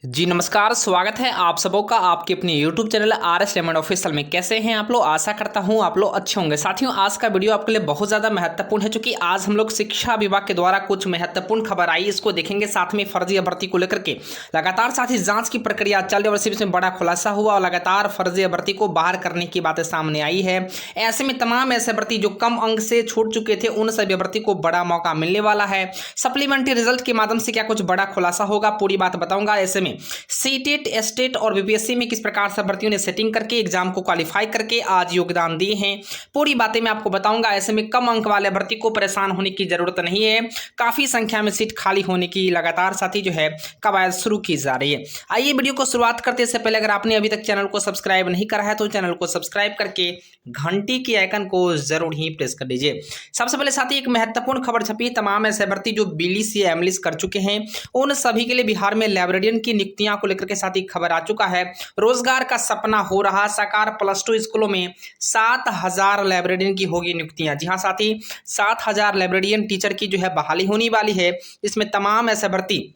जी नमस्कार, स्वागत है आप सबों का आपके अपने YouTube channel RS lemon official में। कैसे हैं आप लोग? आशा करता हूं आप लोग अच्छे होंगे। साथियों, आज का वीडियो आपके लिए बहुत ज़्यादा महत्वपूर्ण है, क्योंकि आज हम लोग शिक्षा विभाग के द्वारा कुछ महत्वपूर्ण खबर आई, इसको देखेंगे। साथ में फर्जी भर्ती को लेकर के लगातार साथ ही जाँच की प्रक्रिया चल रही है और इसी में बड़ा खुलासा हुआ और लगातार फर्जी भर्ती को बाहर करने की बातें सामने आई है। ऐसे में तमाम ऐसे भर्ती जो कम अंक से छूट चुके थे, उन सभी भर्ती को बड़ा मौका मिलने वाला है। सप्लीमेंट्री रिजल्ट के माध्यम से क्या कुछ बड़ा खुलासा होगा, पूरी बात बताऊंगा। ऐसे में सीटेट, एस्टेट और बीपीएससी में किस प्रकार से भर्तियों ने सेटिंग करके एग्जाम को क्वालिफाई करके आज योगदान दिए हैं, पूरी बातें मैं आपको बताऊंगा। ऐसे में कम अंक वाले भर्ती को परेशान होने की जरूरत नहीं है। काफी संख्या में सीट खाली होने की लगातार साथ ही जो है कवायद शुरू की जा रही है। आइए वीडियो को शुरुआत करते से पहले अगर आपने अभी तक चैनल को सब्सक्राइब नहीं करा है तो चैनल को सब्सक्राइब करके घंटी की आइकन को जरूर ही प्रेस कर दीजिए। सबसे पहले साथ ही एक महत्वपूर्ण खबर छपी है। तमाम ऐसे भर्ती जो बीलीस या एमलिस कर चुके हैं, उन सभी के लिए बिहार में लाइब्रेरियन की नियुक्तियां को लेकर के साथ ही खबर आ चुका है। रोजगार का सपना हो रहा साकार। +2 स्कूलों में 7000 लाइब्रेरियन की होगी नियुक्तियां। जी हाँ साथी, 7000 लाइब्रेरियन टीचर की जो है बहाली होने वाली है। इसमें तमाम ऐसे भर्ती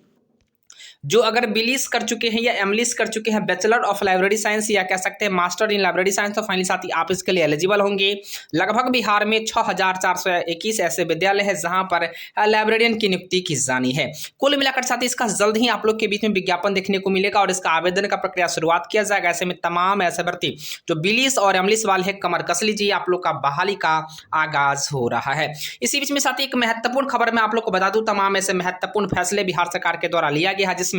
जो अगर बीलीस कर चुके हैं या एमलिस कर चुके हैं, बैचलर ऑफ लाइब्रेरी साइंस या कह सकते हैं मास्टर इन लाइब्रेरी साइंस, तो फाइनली साथ ही आप इसके लिए एलिजिबल होंगे। लगभग बिहार में 6421 ऐसे विद्यालय है जहां पर लाइब्रेरियन की नियुक्ति की जानी है। कुल मिलाकर साथ ही इसका जल्द ही आप लोग के बीच में विज्ञापन देखने को मिलेगा और इसका आवेदन का प्रक्रिया शुरुआत किया जाएगा। ऐसे में तमाम ऐसे भर्ती जो बीलीस और एमलिस वाले है, कमर कस लीजिए, आप लोग का बहाली का आगाज हो रहा है। इसी बीच में साथ ही एक महत्वपूर्ण खबर मैं आप लोग को बता दूं। तमाम ऐसे महत्वपूर्ण फैसले बिहार सरकार के द्वारा लिया गया है, जिसमें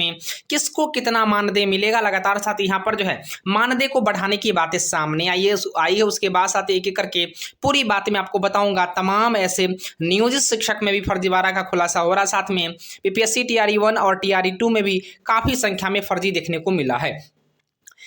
किसको कितना मानदेय मिलेगा। लगातार साथ यहाँ पर जो है मानदेय को बढ़ाने की बातें सामने आई है। उसके बाद साथ एक एक करके पूरी बात मैं आपको बताऊंगा। तमाम ऐसे नियोजित शिक्षक में भी फर्जीवाड़ा का खुलासा हो रहा है। साथ में बीपीएससी टीआरई 1 और टीआरई 2 में भी काफी संख्या में फर्जी देखने को मिला है।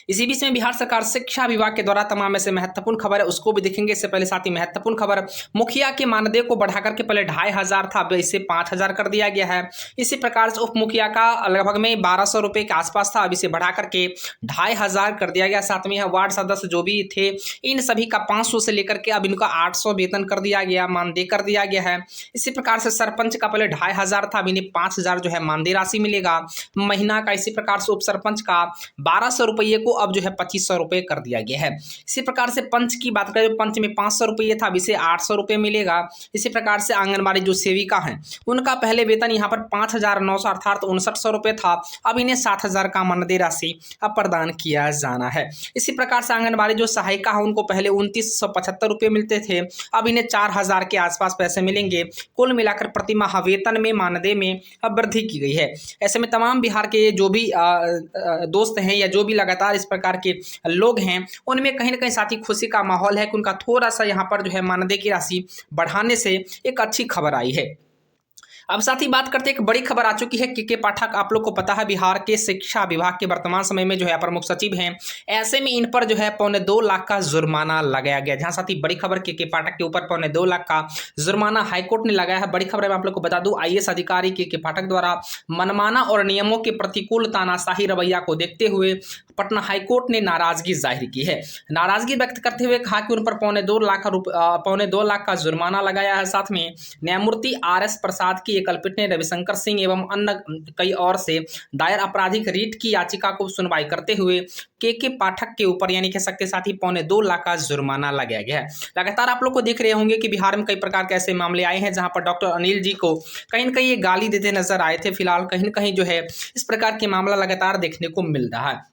इसी बीच में बिहार सरकार शिक्षा विभाग के द्वारा तमाम ऐसे महत्वपूर्ण खबर है, उसको भी देखेंगे। इससे पहले साथ ही महत्वपूर्ण खबर, मुखिया के मानदेय को बढ़ाकर के पहले 2500 था, अब इसे 5000 कर दिया गया है। इसी प्रकार से उप मुखिया का लगभग में 1200 रुपये के आसपास था, अब इसे बढ़ा करके 2500 कर दिया गया। साथ में वार्ड सदस्य जो भी थे, इन सभी का 500 से लेकर के अब इनका 800 वेतन कर दिया गया, मानदेय कर दिया गया है। इसी प्रकार से सरपंच का पहले 2500 था, अब इन्हें 5000 जो है मानदेय राशि मिलेगा महीना का। इसी प्रकार से उप सरपंच का 1200 रुपये को अब जो है 2500 रुपये कर दिया गया है। इसी प्रकार से पंच की बात करें, पंच में 500 रुपये था, अब इसे 800 रुपये मिलेगा। इसी प्रकार से आंगनबाड़ी जो सेविका हैं, उनका पहले वेतन यहाँ पर 5900 अर्थात 5900 रुपये था, अब इन्हें 7000 का मानदेय राशि अब प्रदान किया जाना है। इसी प्रकार से आंगनबाड़ी जो सहायिका है, उनको पहले 2975 रुपये मिलते थे, अब इन्हें 4000 के आसपास पैसे मिलेंगे। कुल मिलाकर प्रति माह वेतन में मानदेय में अब वृद्धि की गई है। ऐसे में तमाम बिहार के जो भी दोस्त हैं या जो भी लगातार इस प्रकार के लोग हैं, उनमें कहीं ना कहीं साथ ही खुशी का माहौल है कि उनका थोड़ा सा यहाँ पर जो है मानदेय की राशि बढ़ाने से एक अच्छी खबर आई है। अब साथ ही बात करते हैं, एक बड़ी खबर आ चुकी है। के पाठक, आप लोग को पता है बिहार के शिक्षा विभाग के वर्तमान समय में जो है प्रमुख सचिव हैं। ऐसे में इन पर जो है 2.25 लाख का जुर्माना लगाया गया। जहां साथ ही बड़ी खबर के पाठक के ऊपर 2.25 लाख का जुर्माना हाईकोर्ट ने लगाया है। बड़ी खबर मैं आप लोग को बता दूं, आईएएस अधिकारी के पाठक द्वारा मनमाना और नियमों के प्रतिकूल तानाशाही रवैया को देखते हुए पटना हाईकोर्ट ने नाराजगी जाहिर की है। नाराजगी व्यक्त करते हुए कहा कि उन पर 2.25 लाख का जुर्माना लगाया है। साथ में न्यायमूर्ति RS प्रसाद की एक कल्पित ने रविशंकर सिंह एवं अन्य कई और से दायर आपराधिक रीट की याचिका को सुनवाई करते हुए के पाठक के ऊपर यानी कह सकते साथ ही 2.25 लाख का जुर्माना लगाया गया है। लगातार आप लोग को देख रहे होंगे कि बिहार में कई प्रकार के ऐसे मामले आए हैं जहां पर डॉक्टर अनिल जी को कहीं न कहीं ये गाली देते नजर आए थे। फिलहाल कहीं न कहीं जो है इस प्रकार के मामला लगातार देखने को मिल रहा है।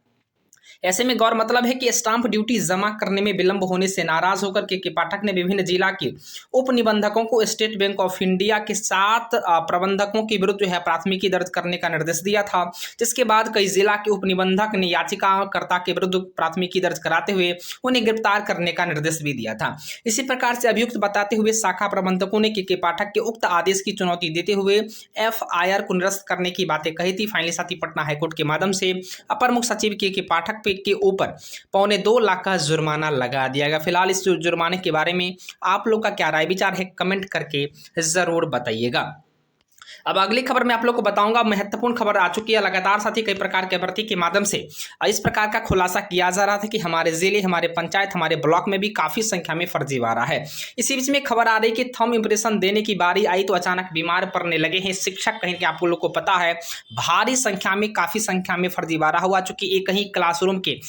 ऐसे में गौर मतलब है कि स्टाम्प ड्यूटी जमा करने में विलंब होने से नाराज होकर के पाठक ने विभिन्न जिला के उप निबंधकों को स्टेट बैंक ऑफ इंडिया के 7 प्रबंधकों के विरुद्ध जो है प्राथमिकी दर्ज करने का निर्देश दिया था। जिसके बाद कई जिला के उप निबंधक ने याचिकाकर्ता के विरुद्ध प्राथमिकी दर्ज कराते हुए उन्हें गिरफ्तार करने का निर्देश भी दिया था। इसी प्रकार से अभियुक्त बताते हुए शाखा प्रबंधकों ने के पाठक के उक्त आदेश की चुनौती देते हुए FIR को निरस्त करने की बातें कही थी। फाइनली साथ ही पटना हाईकोर्ट के माध्यम से अपर मुख्य सचिव के पाठक के ऊपर 2.25 लाख का जुर्माना लगा दिया गया। फिलहाल इस जुर्माने के बारे में आप लोग का क्या राय विचार है, कमेंट करके जरूर बताइएगा। अब अगली खबर मैं आप लोग को बताऊंगा, महत्वपूर्ण खबर आ चुकी है लगातार, साथ ही कई प्रकार के भर्ती के माध्यम से इस प्रकार का खुलासा किया जा रहा था कि हमारे जिले, हमारे पंचायत, हमारे ब्लॉक में भी काफी संख्या में फर्जीवाड़ा है। इसी बीच में खबर आ रही कि थंब इंप्रेशन देने की बारी आई तो अचानक बीमार पड़ने लगे हैं शिक्षक। कहीं कि आप लोग को पता है भारी संख्या में, काफी संख्या में फर्जीवाड़ा हुआ, चूंकि एक ही क्लासरूम के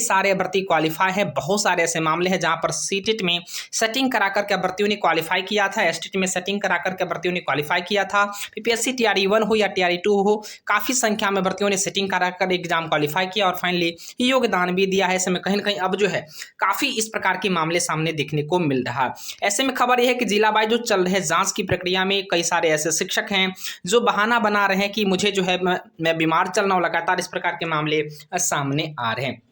सारे भर्ती क्वालिफाई है। बहुत सारे ऐसे मामले हैं जहां पर सीटेट में सेटिंग करा करके भर्तियों ने क्वालिफाई किया था, एसटीटी में सेटिंग करा करके भर्तियों ने क्वालिफाई किया था, पीपीएससी टीआरई 1 हो या टीआरई 2 हो, काफी संख्या में भर्तियों ने सेटिंग करा कर एग्जाम क्वालिफाई किया और फाइनली योगदान भी दिया है। ऐसे में कहीं न कहीं अब जो है काफी इस प्रकार के मामले सामने देखने को मिल रहा है। ऐसे में खबर यह है कि जिला वाइज जो चल रहे जांच की प्रक्रिया में कई सारे ऐसे शिक्षक हैं जो बहाना बना रहे हैं कि मुझे जो है मैं बीमार चल रहा हूं, लगातार इस प्रकार के मामले सामने आ रहे हैं।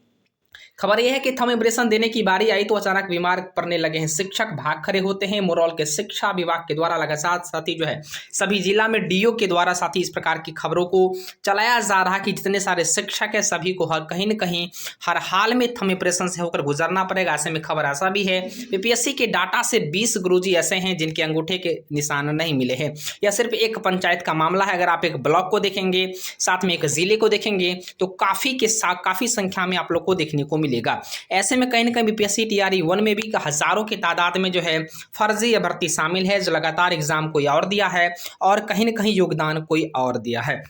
खबर यह है कि थंब इंप्रेशन देने की बारी आई तो अचानक बीमार पड़ने लगे हैं शिक्षक, भाग खड़े होते हैं। मुरौल के शिक्षा विभाग के द्वारा लगातार साथ ही जो है सभी जिला में डीओ के द्वारा साथ ही इस प्रकार की खबरों को चलाया जा रहा है कि जितने सारे शिक्षक है सभी को कहीं न कहीं हर हाल में थंब इंप्रेशन से होकर गुजरना पड़ेगा। ऐसे में खबर ऐसा भी है बीपीएससी के डाटा से 20 गुरुजी ऐसे हैं जिनके अंगूठे के निशान नहीं मिले हैं। यह सिर्फ एक पंचायत का मामला है। अगर आप एक ब्लॉक को देखेंगे, साथ में एक जिले को देखेंगे तो काफी संख्या में आप लोग को देखने को मिलेगा। ऐसे में कहीं न कहीं बीपीएससी टीआरई 1 में भी हजारों की तादाद में जो है फर्जी भर्ती शामिल है, जो लगातार एग्जाम कोई और दिया है और कहीं न कहीं योगदान कोई और दिया है।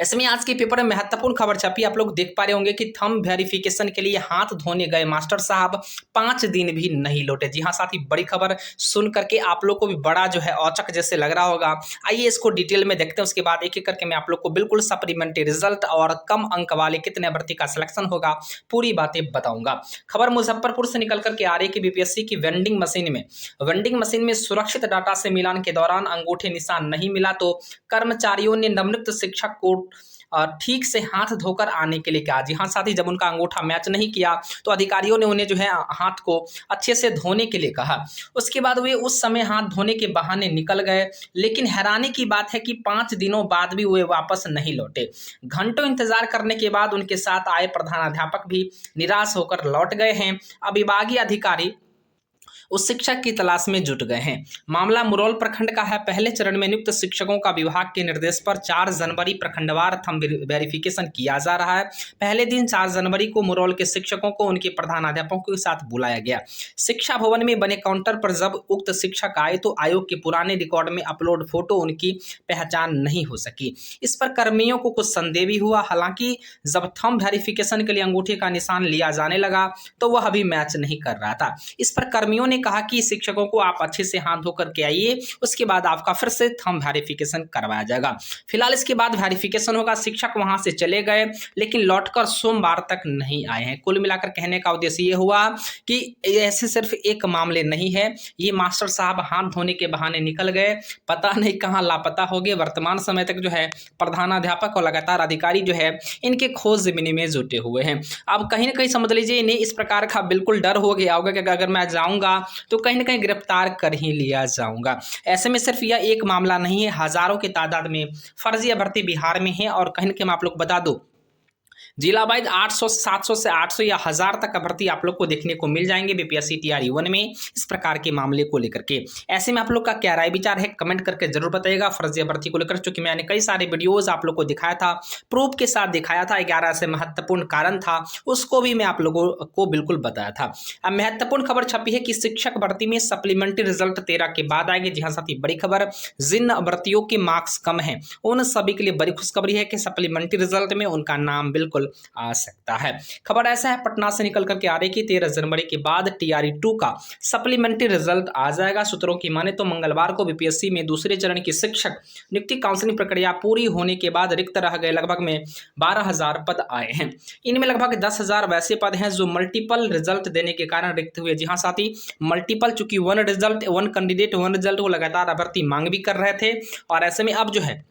ऐसे में आज के पेपर में महत्वपूर्ण खबर छपी, आप लोग देख पा रहे होंगे कि थंब वेरिफिकेशन के लिए हाथ धोने गए मास्टर साहब 5 दिन भी नहीं लौटे। जी हाँ साथी, बड़ी खबर सुन करके आप लोग को भी बड़ा जो है औचक जैसे लग रहा होगा। आइए इसको डिटेल में देखते हैं, उसके बाद एक एक करके मैं आप लोग को बिल्कुल सप्लीमेंट्री रिजल्ट और कम अंक वाले कितने भर्ती का सिलेक्शन होगा पूरी बातें बताऊंगा। खबर मुजफ्फरपुर से निकल करके आ रही है कि बीपीएससी की वेंडिंग मशीन में सुरक्षित डाटा से मिलान के दौरान अंगूठे निशान नहीं मिला तो कर्मचारियों ने नवनियुक्त शिक्षक को ठीक से हाथ धोकर आने के लिए कहा। जी हाँ साथी, जब उनका अंगूठा मैच नहीं किया तो अधिकारियों ने उन्हें जो है हाथ को अच्छे से धोने के लिए कहा। उसके बाद वे उस समय हाथ धोने के बहाने निकल गए, लेकिन हैरानी की बात है कि 5 दिनों बाद भी वे वापस नहीं लौटे। घंटों इंतजार करने के बाद उनके साथ आए प्रधानाध्यापक भी निराश होकर लौट गए हैं। अब विभागीय अधिकारी उस शिक्षक की तलाश में जुट गए हैं। मामला मुरौल प्रखंड का है। पहले चरण में नियुक्त शिक्षकों का विभाग के निर्देश पर 4 जनवरी प्रखंडवार थंब वेरिफिकेशन किया जा रहा है। पहले दिन 4 जनवरी को मुरौल के शिक्षकों को उनके प्रधानाध्यापकों के साथ बुलाया गया। शिक्षा भवन में बने काउंटर पर जब उक्त शिक्षक आए तो आयोग के पुराने रिकॉर्ड में अपलोड फोटो उनकी पहचान नहीं हो सकी। इस पर कर्मियों को कुछ संदेह भी हुआ। हालांकि जब थंब वेरिफिकेशन के लिए अंगूठे का निशान लिया जाने लगा तो वह अभी मैच नहीं कर रहा था। इस पर कर्मियों ने कहा कि शिक्षकों को आप अच्छे से हाथ धो करके आइए, उसके बाद आपका फिर से थंब वेरिफिकेशन करवाया जाएगा। फिलहाल इसके बाद वेरिफिकेशन होगा। शिक्षक वहां से चले गए लेकिन लौटकर सोमवार तक नहीं आए हैं। कुल मिलाकर कहने का उद्देश्य ये हुआ कि ऐसे सिर्फ एक मामले नहीं है, ये मास्टर साहब हाथ धोने के बहाने निकल गए, पता नहीं कहां लापता हो गए। वर्तमान समय तक जो है प्रधानाध्यापक और लगातार अधिकारी जो है इनके खोजबीन में जुटे हुए हैं। अब कहीं ना कहीं समझ लीजिए इन्हें इस प्रकार का बिल्कुल डर हो गया होगा कि अगर मैं जाऊंगा तो कहीं ना कहीं गिरफ्तार कर ही लिया जाऊंगा। ऐसे में सिर्फ यह एक मामला नहीं है, हजारों की तादाद में फर्जी भर्ती बिहार में है और कहीं ना कहीं मैं आप लोग बता दूं जिला वाइज 800 700 से 800 या 1000 तक का भर्ती आप लोग को देखने को मिल जाएंगे बीपीएससी टीआरई 1 में इस प्रकार के मामले को लेकर के। ऐसे में आप लोग का क्या राय विचार है कमेंट करके जरूर बताइएगा फर्जी भर्ती को लेकर, चूंकि मैंने कई सारे वीडियोस आप लोग को दिखाया था, प्रूफ के साथ दिखाया था। 11 ऐसे महत्वपूर्ण कारण था, उसको भी मैं आप लोगों को बिल्कुल बताया था। अब महत्वपूर्ण खबर छपी है कि शिक्षक भर्ती में सप्लीमेंट्री रिजल्ट 13 के बाद आएंगे। जी हाँ साथी, बड़ी खबर, जिन अभ्यर्थियों के मार्क्स कम है उन सभी के लिए बड़ी खुशखबरी है कि सप्लीमेंट्री रिजल्ट में उनका नाम बिल्कुल आ सकता है। खबर ऐसा है पटना से निकल करके आ रही कि 13 जनवरी के बाद टीआरई 2 का सप्लीमेंट्री रिजल्ट आ जाएगा। सूत्रों की माने तो मंगलवार को बीपीएससी में दूसरे चरण की शिक्षक नियुक्ति काउंसलिंग प्रक्रिया पूरी होने के बाद रिक्त रह गए लगभग में 12,000 पद आए हैं। इनमें लगभग 10,000 वैसे पद हैं जो मल्टीपल रिजल्ट देने के कारण रिक्त हुए। जी हाँ साथी, मल्टीपल, चूंकि 1 रिजल्ट 1 कैंडिडेट 1 रिजल्ट वो लगातार अभ्यर्थी मांग भी कर रहे थे और ऐसे में अब जो है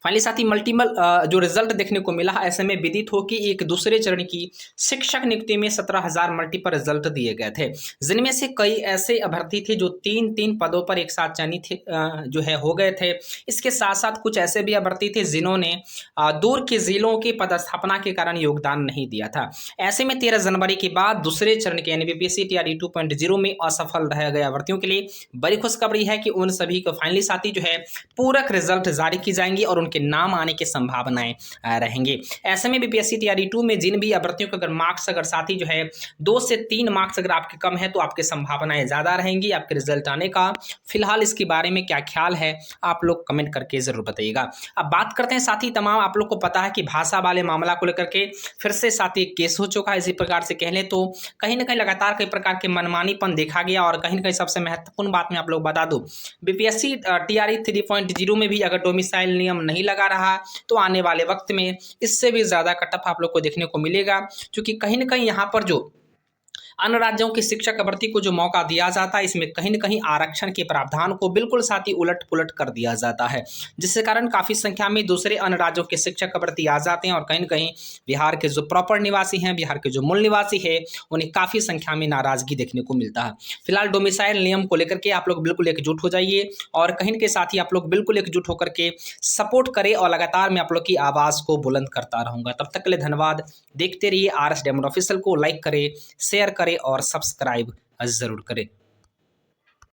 फाइनली साथी मल्टीपल जो रिजल्ट देखने को मिला है, ऐसे में विदित हो कि एक दूसरे चरण की शिक्षक नियुक्ति में 17,000 मल्टीपल रिजल्ट दिए गए थे, जिनमें से कई ऐसे अभ्यर्थी थे जो 3-3 पदों पर एक साथ चयनित जो है हो गए थे। इसके साथ साथ कुछ ऐसे भी अभ्यर्थी थे जिन्होंने दूर के जिलों की पदस्थापना के कारण योगदान नहीं दिया था। ऐसे में 13 जनवरी के बाद दूसरे चरण के यानी बीपीएससी टीआरई 2.0 में असफल रह गए अभ्यर्थियों के लिए बड़ी खुशखबरी है कि उन सभी को फाइनली साथी जो है पूरक रिजल्ट जारी की जाएंगी और उनके नाम आने की संभावनाएं रहेंगी। ऐसे में बीपीएससी टीआरई 2 में जिन भी अभ्यर्थियों के अगर मार्क्स अगर साथी जो है 2 से 3 मार्क्स अगर आपके कम है तो आपकी संभावनाएं ज्यादा रहेंगी आपके रिजल्ट आने का। फिलहाल इसके बारे में क्या ख्याल है आप लोग कमेंट करके जरूर बताइएगा। अब बात करते हैं साथी, तमाम आप लोग को पता है कि भाषा वाले मामला को लेकर के फिर से साथी केस हो चुका है। इसी प्रकार से कह लें तो कहीं ना कहीं लगातार कई प्रकार के मनमानीपन देखा गया और कहीं ना कहीं सबसे महत्वपूर्ण बात मैं आप लोग बता दूं, बीपीएससी टीआरई 3.0 में भी अगर डोमिसाइल नियम नहीं लगा रहा तो आने वाले वक्त में इससे भी ज्यादा कटअप आप लोग को देखने को मिलेगा, क्योंकि कहीं ना कहीं यहाँ पर जो अन्य राज्यों के शिक्षक भर्ती को जो मौका दिया जाता है इसमें कहीं न कहीं आरक्षण के प्रावधान को बिल्कुल साथ ही उलट पुलट कर दिया जाता है, जिसके कारण काफ़ी संख्या में दूसरे अन्य राज्यों के शिक्षक भर्ती आ जाते हैं और कहीं न कहीं बिहार के जो प्रॉपर निवासी हैं, बिहार के जो मूल निवासी है, उन्हें काफ़ी संख्या में नाराजगी देखने को मिलता है। फिलहाल डोमिसाइल नियम को लेकर के आप लोग बिल्कुल एकजुट हो जाइए और कहीं के साथ ही आप लोग बिल्कुल एकजुट होकर के सपोर्ट करें और लगातार मैं आप लोग की आवाज़ को बुलंद करता रहूँगा। तब तक के लिए धन्यवाद। देखते रहिए RS डायमंड ऑफिशियल को, लाइक करें, शेयर करें और सब्सक्राइब ज़रूर करें।